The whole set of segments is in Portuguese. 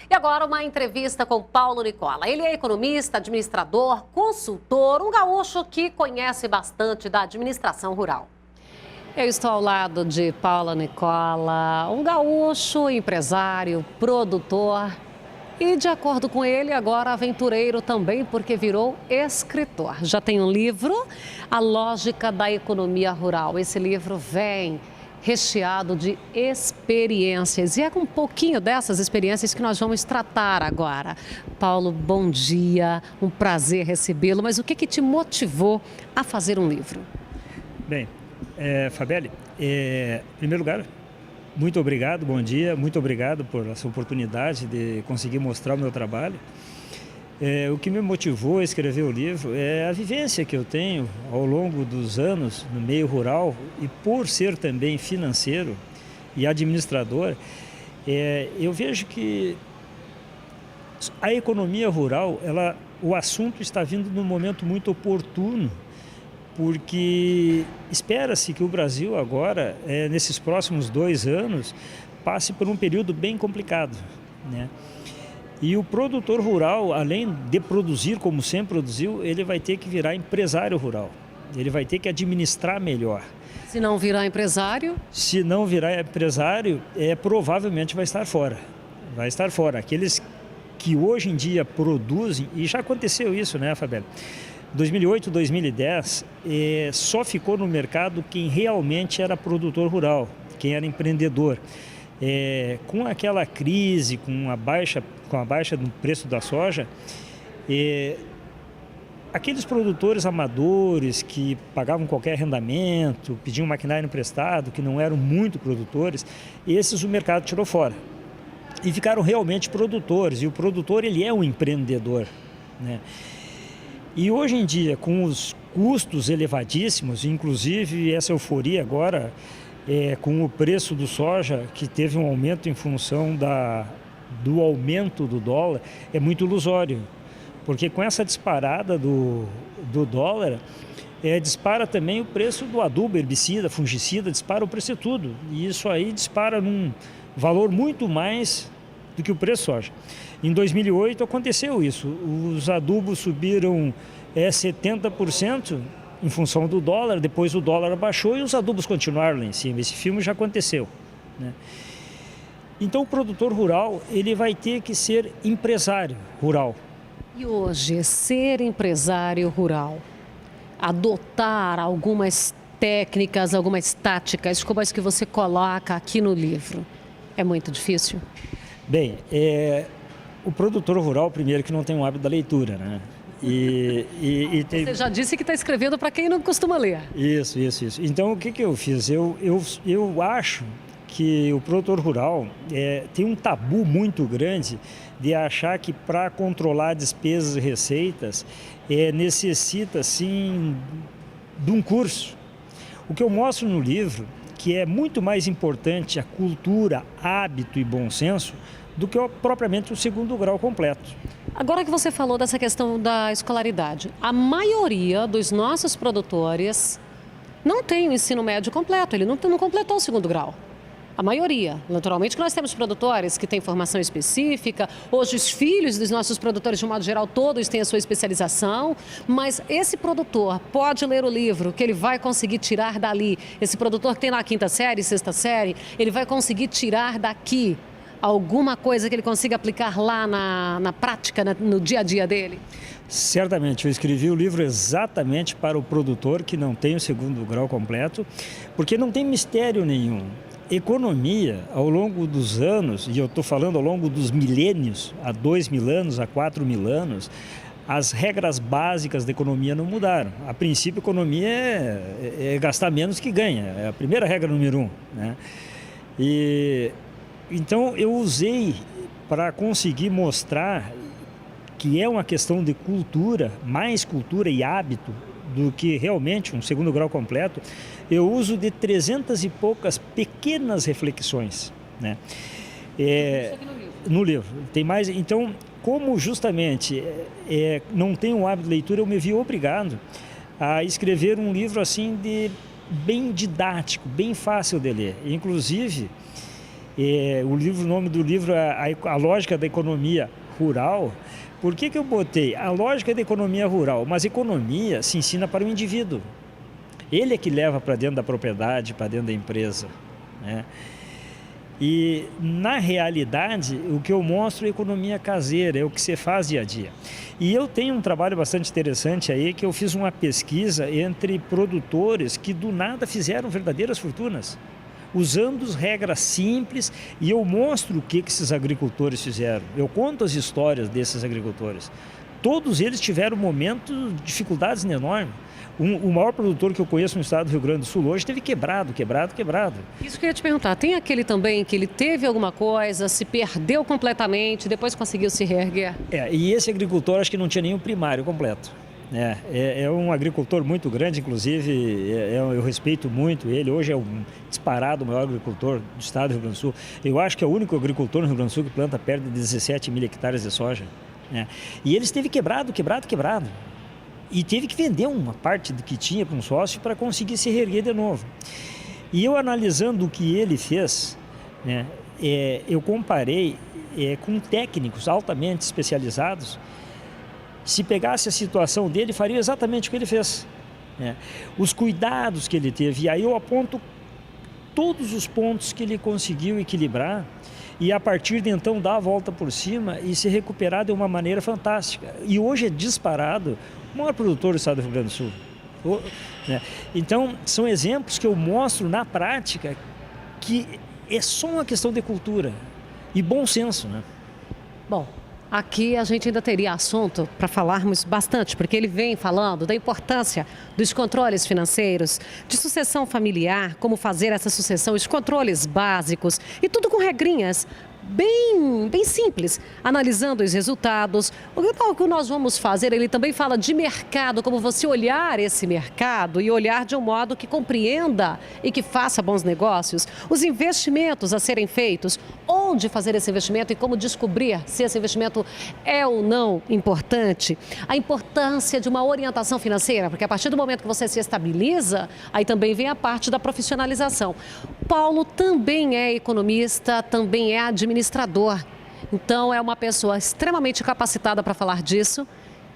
E agora uma entrevista com Paulo Nicola. Ele é economista, administrador, consultor, um gaúcho que conhece bastante da administração rural. Eu estou ao lado de Paulo Nicola, um gaúcho, empresário, produtor e, de acordo com ele, agora aventureiro também, porque virou escritor. Já tem um livro, A Lógica da Economia Rural. Esse livro vem recheado de experiências. E é com um pouquinho dessas experiências que nós vamos tratar agora. Paulo, bom dia, um prazer recebê-lo. Mas o que te motivou a fazer um livro? Bem, Fabeli, em primeiro lugar, muito obrigado, bom dia, muito obrigado por essa oportunidade de conseguir mostrar o meu trabalho. O que me motivou a escrever o livro é a vivência que eu tenho ao longo dos anos no meio rural e por ser também financeiro e administrador, eu vejo que a economia rural, o assunto está vindo num momento muito oportuno, porque espera-se que o Brasil agora, nesses próximos 2 anos, passe por um período bem complicado, né? E o produtor rural, além de produzir como sempre produziu, ele vai ter que virar empresário rural. Ele vai ter que administrar melhor. Se não virar empresário? Se não virar empresário, provavelmente vai estar fora. Vai estar fora. Aqueles que hoje em dia produzem, e já aconteceu isso, né, Fabela? 2008, 2010, só ficou no mercado quem realmente era produtor rural, quem era empreendedor. Com aquela crise, com a baixa do preço da soja, aqueles produtores amadores que pagavam qualquer arrendamento, pediam maquinário emprestado, que não eram muito produtores, esses o mercado tirou fora. E ficaram realmente produtores, e o produtor ele é um empreendedor, né? E hoje em dia, com os custos elevadíssimos, inclusive essa euforia agora, com o preço do soja, que teve um aumento em função do aumento do dólar, é muito ilusório. Porque com essa disparada do dólar, dispara também o preço do adubo, herbicida, fungicida, dispara o preço de tudo. E isso aí dispara num valor muito mais do que o preço do soja. Em 2008 aconteceu isso, os adubos subiram 70%, em função do dólar, depois o dólar abaixou e os adubos continuaram lá em cima. Esse filme já aconteceu, né? Então o produtor rural, ele vai ter que ser empresário rural. E hoje, ser empresário rural, adotar algumas técnicas, algumas táticas, como as que você coloca aqui no livro, é muito difícil? Bem, o produtor rural, primeiro, que não tem o hábito da leitura, né? Você já disse que está escrevendo para quem não costuma ler. Isso. Então, o que eu fiz? Eu acho que o produtor rural tem um tabu muito grande de achar que para controlar despesas e receitas necessita, sim, de um curso. O que eu mostro no livro, que é muito mais importante a cultura, hábito e bom senso, do que propriamente o 2º grau completo. Agora que você falou dessa questão da escolaridade, a maioria dos nossos produtores não tem o ensino médio completo, ele não completou o 2º grau. A maioria. Naturalmente que nós temos produtores que têm formação específica, hoje os filhos dos nossos produtores, de um modo geral, todos têm a sua especialização, mas esse produtor pode ler o livro que ele vai conseguir tirar dali, esse produtor que tem na 5ª série, 6ª série, ele vai conseguir tirar daqui alguma coisa que ele consiga aplicar lá na prática, no dia a dia dele? Certamente, eu escrevi o livro exatamente para o produtor que não tem o 2º grau completo, porque não tem mistério nenhum. Economia, ao longo dos anos, e eu estou falando ao longo dos milênios, há 2.000 anos, há 4.000 anos, as regras básicas da economia não mudaram. A princípio, a economia é gastar menos que ganha, é a primeira regra número 1, né? Então, eu usei para conseguir mostrar que é uma questão de cultura, mais cultura e hábito do que realmente um 2º grau completo, eu uso de 300 e poucas pequenas reflexões, né? No livro. Tem mais. Então, como justamente não tenho o hábito de leitura, eu me vi obrigado a escrever um livro assim bem didático, bem fácil de ler. Inclusive, O nome do livro é A Lógica da Economia Rural. Por que eu botei? A lógica da economia rural, mas economia se ensina para o indivíduo. Ele é que leva para dentro da propriedade, para dentro da empresa, né? E, na realidade, o que eu mostro é economia caseira, é o que você faz dia a dia. E eu tenho um trabalho bastante interessante aí, que eu fiz uma pesquisa entre produtores que do nada fizeram verdadeiras fortunas, usando regras simples, e eu mostro o que esses agricultores fizeram. Eu conto as histórias desses agricultores. Todos eles tiveram momentos de dificuldades enormes. O maior produtor que eu conheço no estado do Rio Grande do Sul hoje teve quebrado. Isso que eu ia te perguntar, tem aquele também que ele teve alguma coisa, se perdeu completamente, depois conseguiu se reerguer? E esse agricultor acho que não tinha nenhum primário completo. É um agricultor muito grande, inclusive eu respeito muito ele. Hoje é um disparado o maior agricultor do estado do Rio Grande do Sul. Eu acho que é o único agricultor no Rio Grande do Sul que planta perto de 17 mil hectares de soja. E ele esteve quebrado. E teve que vender uma parte do que tinha para um sócio para conseguir se reerguer de novo. E eu analisando o que ele fez, eu comparei com técnicos altamente especializados. Se pegasse a situação dele, faria exatamente o que ele fez. Os cuidados que ele teve. E aí eu aponto todos os pontos que ele conseguiu equilibrar e a partir de então dar a volta por cima e se recuperar de uma maneira fantástica. E hoje é disparado o maior produtor do estado do Rio Grande do Sul. Então, são exemplos que eu mostro na prática que é só uma questão de cultura e bom senso, né? Bom, aqui a gente ainda teria assunto para falarmos bastante, porque ele vem falando da importância dos controles financeiros, de sucessão familiar, como fazer essa sucessão, os controles básicos e tudo com regrinhas bem simples, analisando os resultados. O que nós vamos fazer, ele também fala de mercado, como você olhar esse mercado e olhar de um modo que compreenda e que faça bons negócios, os investimentos a serem feitos, onde fazer esse investimento e como descobrir se esse investimento é ou não importante, a importância de uma orientação financeira, porque a partir do momento que você se estabiliza, aí também vem a parte da profissionalização. Paulo também é economista, também é administrador. Então, é uma pessoa extremamente capacitada para falar disso.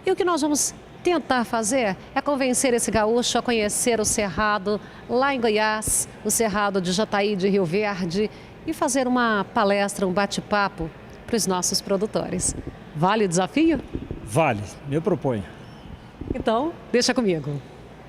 E o que nós vamos tentar fazer é convencer esse gaúcho a conhecer o Cerrado lá em Goiás, o Cerrado de Jataí, de Rio Verde, e fazer uma palestra, um bate-papo para os nossos produtores. Vale o desafio? Vale, eu proponho. Então, deixa comigo.